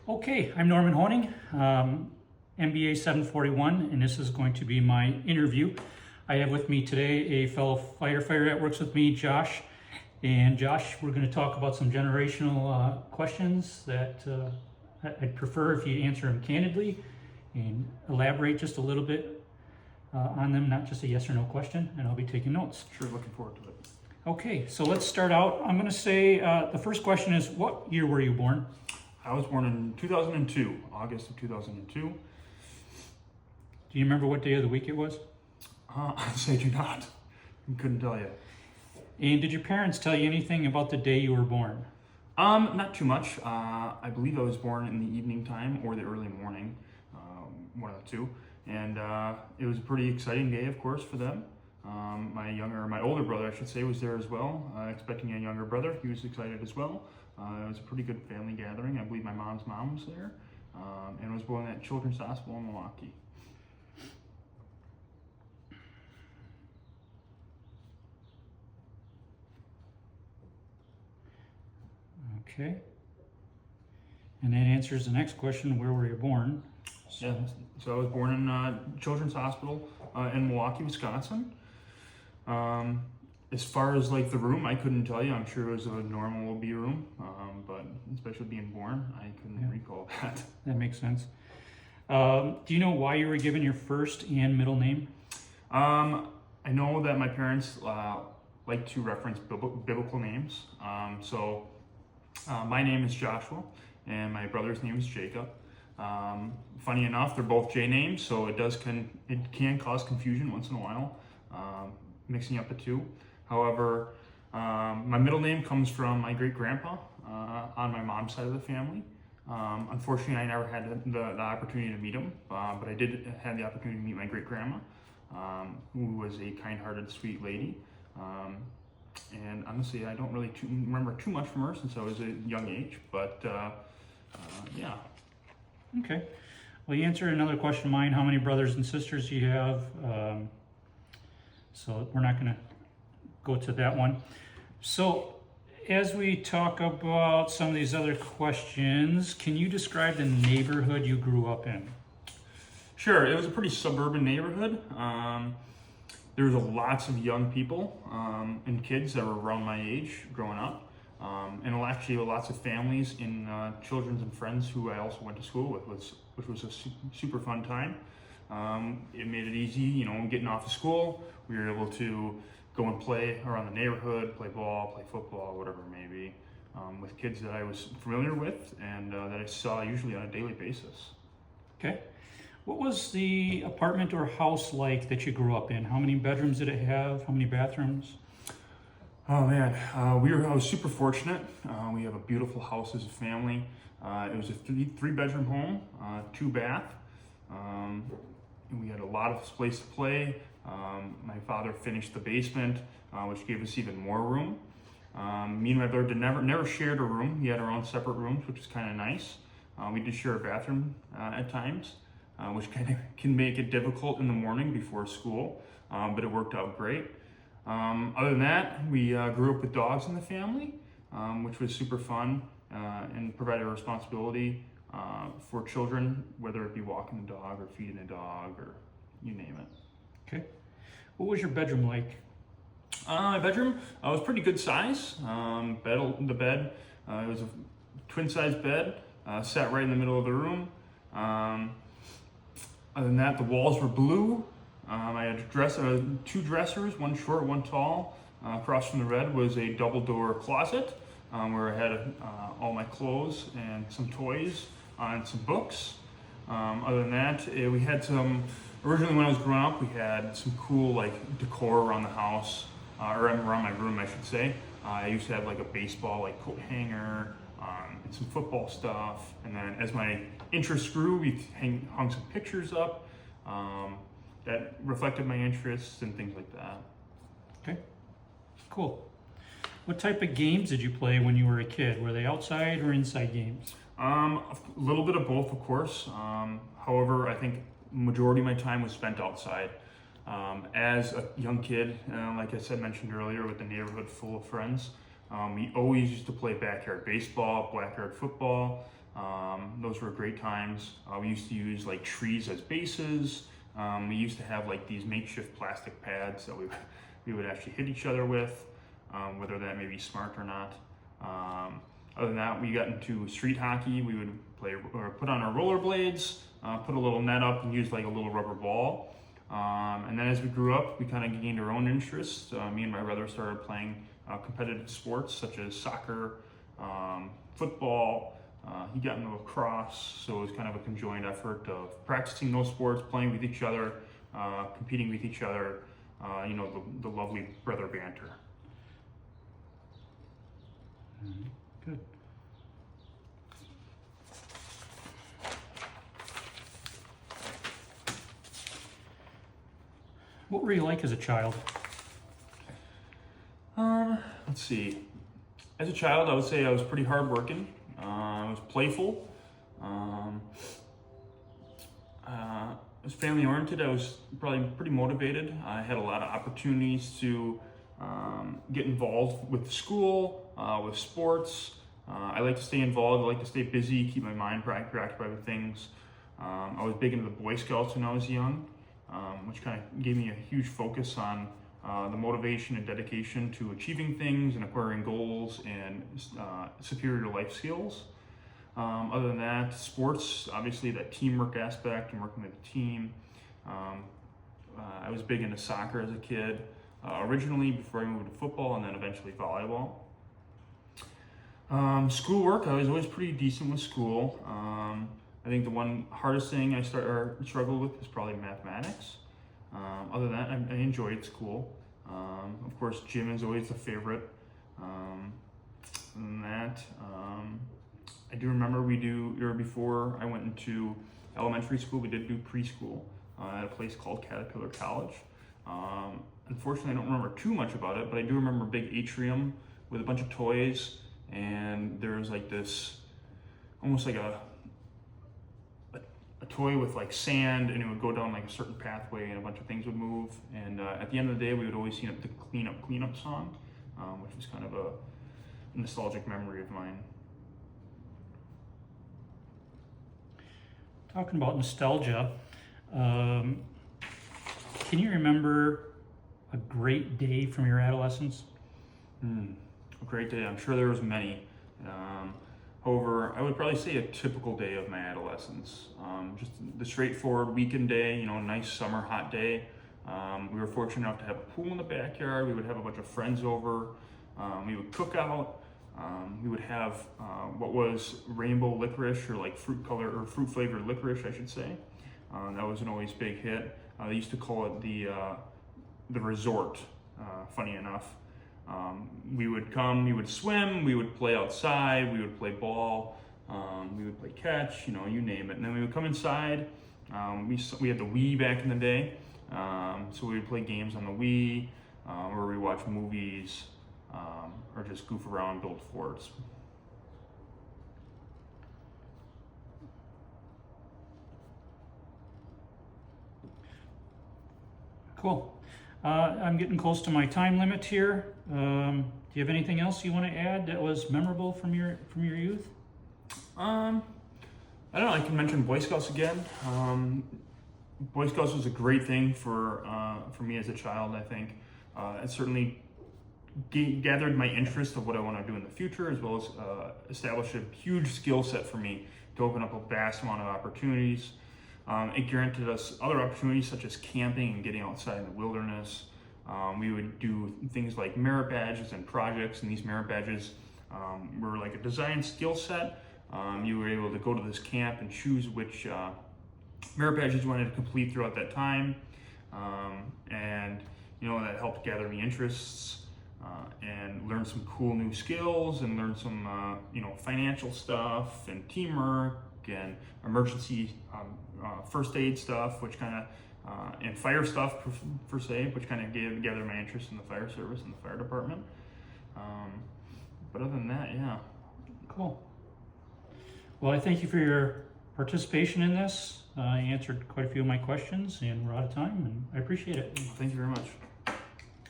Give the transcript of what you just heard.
Okay, I'm Norman Honing, MBA 741, and this is going to be my interview. I have with me today a fellow firefighter that works with me, Josh. And Josh, we're going to talk about some generational questions that I'd prefer if you answer them candidly and elaborate just a little bit on them, not just a yes or no question, and I'll be taking notes. Sure, looking forward to it. Okay, so let's start out. I'm going to say the first question is, what year were you born? I was born in 2002, August of 2002. Do you remember what day of the week it was? Honestly, I do not. I couldn't tell you. And did your parents tell you anything about the day you were born? Not too much. I believe I was born in the evening time or the early morning, one of the two. And it was a pretty exciting day, of course, for them. My older brother, I should say, was there as well, expecting a younger brother. He was excited as well. It was a pretty good family gathering. I believe my mom's mom was there, and was born at Children's Hospital in Milwaukee. Okay. And that answers the next question, where were you born? Yeah, so I was born in Children's Hospital in Milwaukee, Wisconsin. As far as like the room, I couldn't tell you. I'm sure it was a normal OB room, but especially being born, I couldn't recall that. That makes sense. Do you know why you were given your first and middle name? I know that my parents like to reference biblical names. So my name is Joshua, and my brother's name is Jacob. Funny enough, they're both J names, so it can cause confusion once in a while, mixing up the two. However, my middle name comes from my great-grandpa on my mom's side of the family. Unfortunately, I never had the opportunity to meet him, but I did have the opportunity to meet my great-grandma, who was a kind-hearted, sweet lady. And honestly, I don't really remember too much from her since I was a young age, but yeah. Okay. Well, you answered another question of mine. How many brothers and sisters do you have? So we're not going to go to that one. So as we talk about some of these other questions, can you describe the neighborhood you grew up in? Sure. It was a pretty suburban neighborhood. There was lots of young people and kids that were around my age growing up. And actually lots of families in Children's and Friends who I also went to school with, which was a super fun time. It made it easy, getting off of school. We were able to go and play around the neighborhood, play ball, play football, whatever it may be, with kids that I was familiar with and that I saw usually on a daily basis. Okay. What was the apartment or house like that you grew up in? How many bedrooms did it have? How many bathrooms? Oh man, I was super fortunate. We have a beautiful house as a family. It was a three-bedroom home, 2-bath. We had a lot of space to play. My father finished the basement, which gave us even more room. Me and my brother never shared a room. We had our own separate rooms, which was kind of nice. We did share a bathroom at times, which kind of can make it difficult in the morning before school, but it worked out great. Other than that, we grew up with dogs in the family, which was super fun and provided a responsibility for children, whether it be walking the dog or feeding a dog or you name it. Okay. What was your bedroom like? My bedroom was pretty good size. The bed, it was a twin-size bed, sat right in the middle of the room. Other than that, the walls were blue. I had two dressers, one short, one tall. Across from the red was a double-door closet where I had all my clothes and some toys and some books. Other than that, we had originally when I was growing up, we had some cool decor around the house, or around my room, I should say. I used to have a baseball coat hanger and some football stuff. And then as my interest grew, we hung some pictures up that reflected my interests and things like that. Okay, cool. What type of games did you play when you were a kid? Were they outside or inside games? A little bit of both, of course. However, I think majority of my time was spent outside. As a young kid, like I mentioned earlier, with the neighborhood full of friends, we always used to play backyard baseball, backyard football. Those were great times. We used to use like trees as bases. We used to have like these makeshift plastic pads that we would actually hit each other with, whether that may be smart or not. Other than that, we got into street hockey. We would play or put on our rollerblades, put a little net up and use like a little rubber ball. And then as we grew up, we kind of gained our own interests. Me and my brother started playing competitive sports such as soccer, football. He got into lacrosse, so it was kind of a conjoined effort of practicing those sports, playing with each other, competing with each other, the lovely brother banter. Good. What were you like as a child? Let's see. As a child, I would say I was pretty hardworking. I was playful. I was family oriented. I was probably pretty motivated. I had a lot of opportunities to get involved with school, with sports. I like to stay involved. I like to stay busy, keep my mind preoccupied with things. I was big into the Boy Scouts when I was young, which kind of gave me a huge focus on the motivation and dedication to achieving things and acquiring goals and superior life skills. Other than that, sports, obviously that teamwork aspect and working with a team. I was big into soccer as a kid, originally before I moved to football and then eventually volleyball. Schoolwork, I was always pretty decent with school. I think the one hardest thing I struggled with was probably mathematics. Other than that, I enjoyed school. Of course, gym is always a favorite. And that, I do remember before I went into elementary school, we did do preschool at a place called Caterpillar College. Unfortunately, I don't remember too much about it, but I do remember a big atrium with a bunch of toys, and there was like this, almost like a toy with like sand, and it would go down like a certain pathway and a bunch of things would move. And at the end of the day, we would always sing up the cleanup song, which was kind of a nostalgic memory of mine. Talking about nostalgia, can you remember a great day from your adolescence? A great day. I'm sure there was many. However, I would probably say a typical day of my adolescence. Just the straightforward weekend day, nice summer hot day. We were fortunate enough to have a pool in the backyard. We would have a bunch of friends over. We would cook out. We would have what was rainbow licorice, or like fruit flavored licorice, I should say. That was an always big hit. They used to call it the resort, funny enough. We would come, we would swim, we would play outside, we would play ball, we would play catch, you name it. And then we would come inside. We had the Wii back in the day, so we would play games on the Wii, or we watch movies, or just goof around, build forts. Cool. I'm getting close to my time limit here. Do you have anything else you want to add that was memorable from your youth? I don't know. I can mention Boy Scouts again. Boy Scouts was a great thing for me as a child. I think it certainly gathered my interest of what I want to do in the future, as well as establish a huge skill set for me to open up a vast amount of opportunities. It granted us other opportunities such as camping and getting outside in the wilderness. We would do things like merit badges and projects, and these merit badges were like a design skill set. You were able to go to this camp and choose which merit badges you wanted to complete throughout that time. And that helped gather me interests and learn some cool new skills, and learn some financial stuff and teamwork and emergency first aid stuff, which kind of and fire stuff per se, which kind of gathered my interest in the fire service and the fire department. But other than that, yeah. Cool. Well, I thank you for your participation in this. You answered quite a few of my questions, and we're out of time, and I appreciate it. Thank you very much.